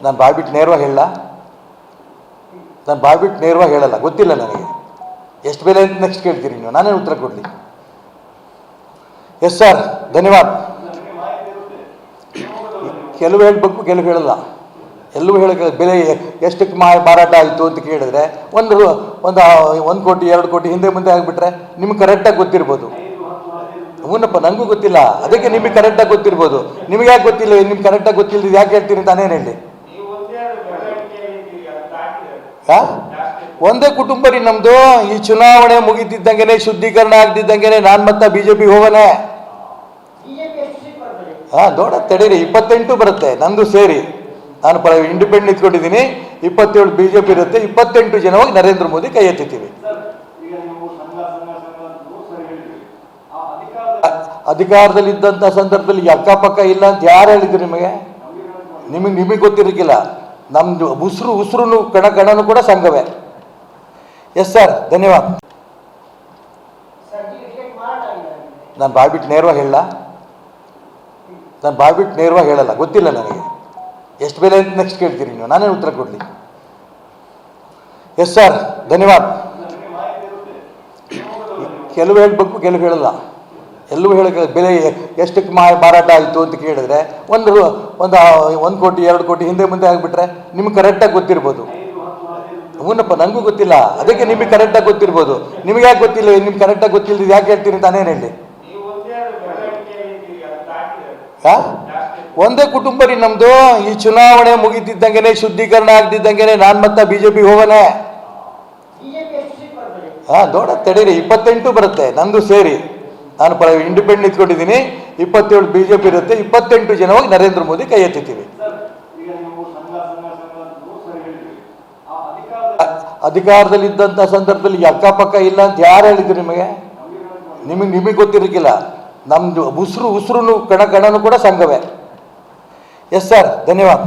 ನಾನು ಬಾಯ್ಬಿಟ್ಟು ನೇರವಾಗಿ ಹೇಳಲ್ಲ, ನಾನು ಬಾಯ್ಬಿಟ್ಟು ನೇರವಾಗಿ ಹೇಳಲ್ಲ, ಗೊತ್ತಿಲ್ಲ ನನಗೆ ಎಷ್ಟು ಬೆಲೆ ಅಂತ ನೆಕ್ಸ್ಟ್ ಕೇಳ್ತೀರಿ ನೀವು, ನಾನೇ ಉತ್ತರ ಕೊಡಲಿ. ಎಸ್ ಸರ್, ಧನ್ಯವಾದ. ಕೆಲವು ಹೇಳಬೇಕು, ಕೆಲವು ಹೇಳಲ್ಲ. ಎಲ್ಲವೂ ಹೇಳಕ್ಕೆ ಬೆಲೆ ಎಷ್ಟಕ್ಕೆ ಮಾರಾಟ ಆಯಿತು ಅಂತ ಕೇಳಿದ್ರೆ ಒಂದು ಕೋಟಿ 2 ಕೋಟಿ ಹಿಂದೆ ಮುಂದೆ ಆಗಿಬಿಟ್ರೆ ನಿಮ್ಗೆ ಕರೆಕ್ಟಾಗಿ ಗೊತ್ತಿರ್ಬೋದು. ಹೂನಪ್ಪ, ನನಗೂ ಗೊತ್ತಿಲ್ಲ, ಅದಕ್ಕೆ ನಿಮಗೆ ಕರೆಕ್ಟಾಗಿ ಗೊತ್ತಿರ್ಬೋದು. ನಿಮ್ಗೆ ಯಾಕೆ ಗೊತ್ತಿಲ್ಲ? ನಿಮ್ಗೆ ಕರೆಕ್ಟಾಗಿ ಗೊತ್ತಿಲ್ಲ ಯಾಕೆ ಹೇಳ್ತೀನಿ ತಾನೇನು ಹೇಳಿ? ಒಂದೇ ಕುಟುಂಬ ರೀ ನಮ್ಮದು. ಈ ಚುನಾವಣೆ ಮುಗಿತಿದ್ದಂಗೆ, ಶುದ್ಧೀಕರಣ ಆಗ್ತಿದ್ದಂಗೆ ನಾನು ಮತ್ತೆ BJP ಹೋಗೋನೆ. ದೊಡ್ಡ ತಡೀರಿ, 28 ಬರುತ್ತೆ ನಂದು ಸೇರಿ. ನಾನು ಇಂಡಿಪೆಂಡೆಂಟ್ ನಿಂತ್ಕೊಂಡಿದ್ದೀನಿ. 27 BJP ಇರುತ್ತೆ, 28 ಜನ ಹೋಗಿ ನರೇಂದ್ರ ಮೋದಿ ಕೈ ಎತ್ತಿತೀವಿ. ಅಧಿಕಾರದಲ್ಲಿದ್ದಂಥ ಸಂದರ್ಭದಲ್ಲಿ ಅಕ್ಕಪಕ್ಕ ಇಲ್ಲ ಅಂತ ಯಾರು ಹೇಳಿದ್ರು ನಿಮಗೆ? ನಿಮಗೆ ಗೊತ್ತಿರಲಿಕ್ಕಿಲ್ಲ. ನಮ್ಮದು ಉಸಿರು ಕಣನು ಕೂಡ ಸಂಘವೇ. ಎಸ್ ಸರ್, ಧನ್ಯವಾದ. ನಾನು ಬಾಯ್ಬಿಟ್ಟು ನೇರವಾಗಿ ಹೇಳಲ್ಲ, ನಾನು ಬಾಯ್ಬಿಟ್ಟು ನೇರವಾಗಿ ಹೇಳಲ್ಲ, ಗೊತ್ತಿಲ್ಲ ನನಗೆ ಎಷ್ಟು ಬೆಲೆ ಅಂತ ನೆಕ್ಸ್ಟ್ ಕೇಳ್ತೀರಿ ನೀವು, ನಾನೇ ಉತ್ತರ ಕೊಡಲಿ. ಎಸ್ ಸರ್, ಧನ್ಯವಾದ. ಕೆಲವು ಹೇಳಬೇಕು, ಕೆಲವು ಹೇಳಲ್ಲ. ಎಲ್ಲವೂ ಹೇಳಕ್ಕೆ ಬೆಲೆ ಎಷ್ಟಕ್ಕೆ ಮಾರಾಟ ಆಯಿತು ಅಂತ ಕೇಳಿದ್ರೆ ಒಂದು ಕೋಟಿ 2 ಕೋಟಿ ಹಿಂದೆ ಮುಂದೆ ಆಗಿಬಿಟ್ರೆ ನಿಮ್ಗೆ ಕರೆಕ್ಟಾಗಿ ಗೊತ್ತಿರ್ಬೋದು. ಹೂನಪ್ಪ, ನನಗೂ ಗೊತ್ತಿಲ್ಲ, ಅದಕ್ಕೆ ನಿಮಗೆ ಕರೆಕ್ಟಾಗಿ ಗೊತ್ತಿರ್ಬೋದು. ನಿಮ್ಗೆ ಯಾಕೆ ಗೊತ್ತಿಲ್ಲ? ನಿಮ್ಗೆ ಕರೆಕ್ಟಾಗಿ ಗೊತ್ತಿಲ್ಲ ಯಾಕೆ ಹೇಳ್ತೀನಿ ತಾನೇನು ಹೇಳಿ? ಒಂದೇ ಕುಟುಂಬ ರೀ ನಮ್ಮದು. ಈ ಚುನಾವಣೆ ಮುಗಿತಿದ್ದಂಗೆ, ಶುದ್ಧೀಕರಣ ಆಗ್ತಿದ್ದಂಗೆ ನಾನು ಮತ್ತೆ BJP ಹೋಗೋನೆ. ದೊಡ್ಡ ತಡೀರಿ, 28 ಬರುತ್ತೆ ನಂದು ಸೇರಿ. ನಾನು ಇಂಡಿಪೆಂಡೆಂಟ್ ನಿಂತ್ಕೊಂಡಿದ್ದೀನಿ. 27 BJP ಇರುತ್ತೆ, 28 ಜನ ಹೋಗಿ ನರೇಂದ್ರ ಮೋದಿ ಕೈ ಎತ್ತಿತೀವಿ. ಅಧಿಕಾರದಲ್ಲಿದ್ದಂಥ ಸಂದರ್ಭದಲ್ಲಿ ಅಕ್ಕಪಕ್ಕ ಇಲ್ಲ ಅಂತ ಯಾರು ಹೇಳಿದ್ರು ನಿಮಗೆ? ನಿಮಗೆ ಗೊತ್ತಿರಲಿಕ್ಕಿಲ್ಲ. ನಮ್ಮದು ಉಸಿರು ಕಣನು ಕೂಡ ಸಂಘವೇ. ಎಸ್ ಸರ್, ಧನ್ಯವಾದ.